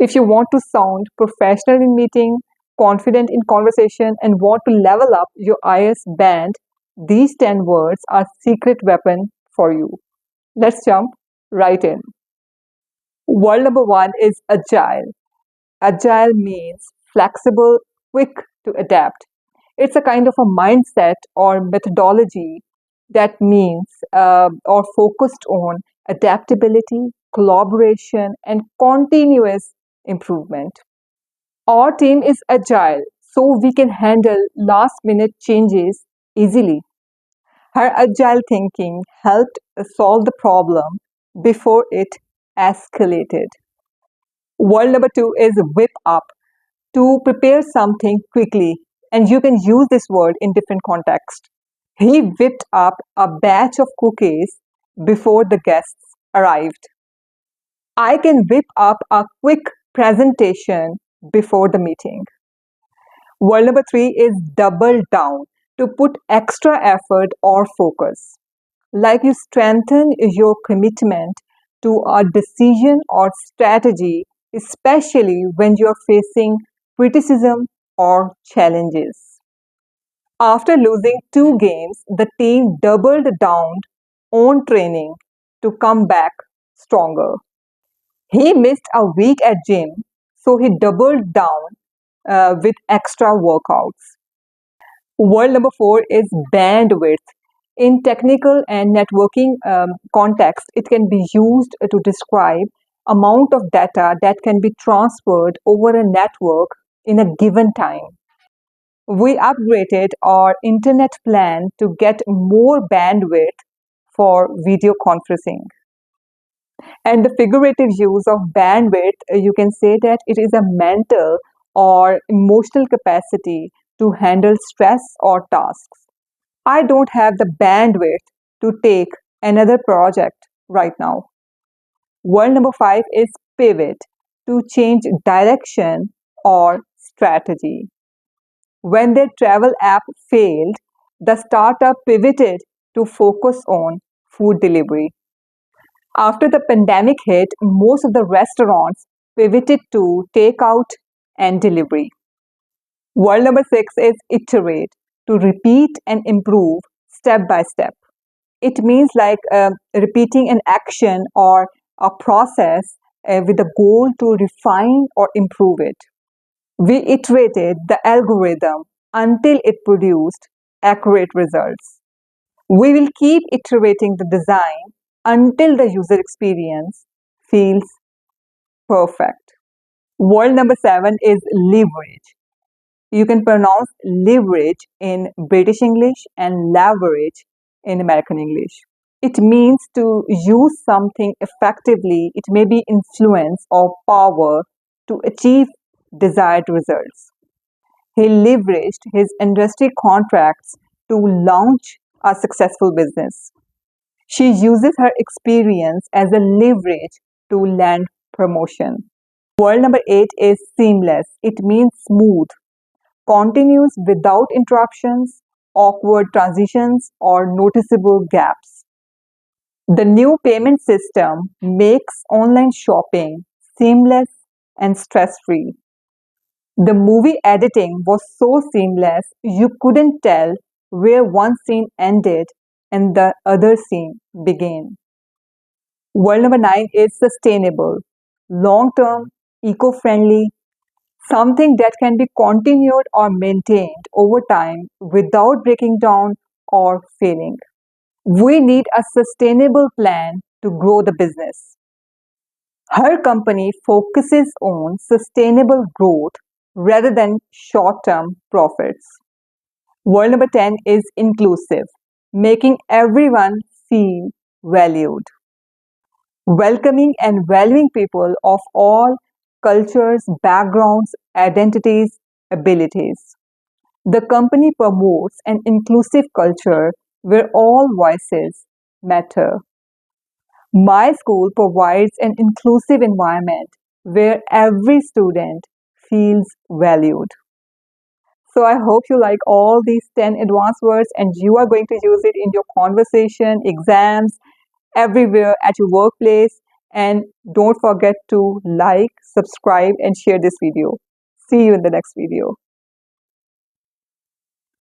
If you want to sound professional in meeting, confident in conversation, and want to level up your IS band, these 10 words are secret weapon for you. Let's jump right in. Word number one is agile. Agile means flexible, quick to adapt. It's a kind of a mindset or methodology that means or focused on adaptability, collaboration, and continuous improvement. Our team is agile, so we can handle last minute changes easily. Her agile thinking helped solve the problem before it escalated. Word number two is whip up, to prepare something quickly, and you can use this word in different contexts. He whipped up a batch of cookies before the guests arrived. I can whip up a quick presentation before the meeting. Word number three is double down, to put extra effort or focus. Like you strengthen your commitment to a decision or strategy, especially when you're facing criticism or challenges. After losing two games, the team doubled down on training to come back stronger. He missed a week at gym, so he doubled down with extra workouts. Word number four is bandwidth. In technical and networking context, it can be used to describe amount of data that can be transferred over a network in a given time. We upgraded our internet plan to get more bandwidth for video conferencing. And the figurative use of bandwidth, you can say that it is a mental or emotional capacity to handle stress or tasks. I don't have the bandwidth to take another project right now. Word number five is pivot, to change direction or strategy. When their travel app failed, the startup pivoted to focus on food delivery. After the pandemic hit, most of the restaurants pivoted to takeout and delivery. Word number six is iterate, to repeat and improve step by step. It means like repeating an action or a process with the goal to refine or improve it. We iterated the algorithm until it produced accurate results. We will keep iterating the design until the user experience feels perfect. Word number seven is leverage. You can pronounce leverage in British English and leverage in American English. It means to use something effectively. It may be influence or power to achieve desired results. He leveraged his industry contracts to launch a successful business. She uses her experience as a leverage to land promotion. Word number eight is seamless. It means smooth, continuous without interruptions, awkward transitions, or noticeable gaps. The new payment system makes online shopping seamless and stress-free. The movie editing was so seamless you couldn't tell where one scene ended and the other scene began. Word number nine is sustainable, long-term, eco-friendly, something that can be continued or maintained over time without breaking down or failing. We need a sustainable plan to grow the business. Her company focuses on sustainable growth rather than short-term profits. Word number 10 is inclusive, making everyone feel valued. Welcoming and valuing people of all cultures, backgrounds, identities, abilities. The company promotes an inclusive culture where all voices matter. My school provides an inclusive environment where every student feels valued. So I hope you like all these 10 advanced words and you are going to use it in your conversation, exams, everywhere at your workplace. And don't forget to like, subscribe, and share this video. See you in the next video.